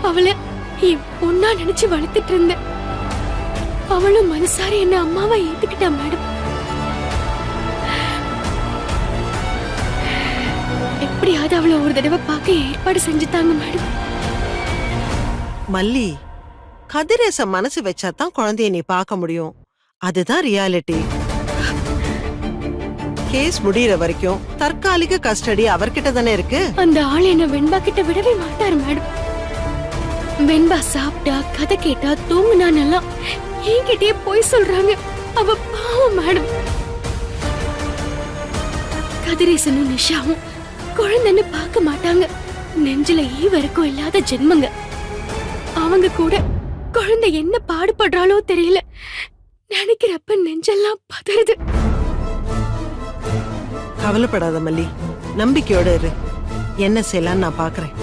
அவளை என் பொண்ணா நினைச்சு வளர்த்துட்டு இருந்தேன். அவளும் மனசார என்ன அம்மாவா ஏத்துக்கிட்டா மேடம். எப்படியாவது அவளை ஒரு தடவை பார்க்க ஏற்பாடு செஞ்சுட்டாங்க மேடம். மல்லி, கதிரேச மனசு வச்சாதான் குழந்தைய நீ பார்க்க முடியும். அதுதான் ரியாலிட்டி. கேஸ் முடியற வரைக்கும் தற்காலிக கஸ்டடி அவர்கிட்ட தானே இருக்கு. அந்த ஆள் என்ன வெண்பா கிட்ட விடவே மாட்டாரு மேடம். வெண்பா சாப்பிட்டா, கதை கேட்டா, தூங்குனானெல்லாம் என்கிட்டயே போய் சொல்றாங்க. அவ பாவம் மேடம். கதிரேசனும் நிஷாவும் குழந்தைன்னு பார்க்க மாட்டாங்க. நெஞ்சில வரைக்கும் இல்லாத ஜென்மங்க. அவங்க கூட குழந்தை என்ன பாடுபடுறாளோ தெரியல. நினைக்கிறப்ப நெஞ்செல்லாம் பதறுது. கவலைப்படாத மல்லி, நம்பிக்கையோட இரு. என்ன செய்யலான்னு நான் பாக்குறேன்.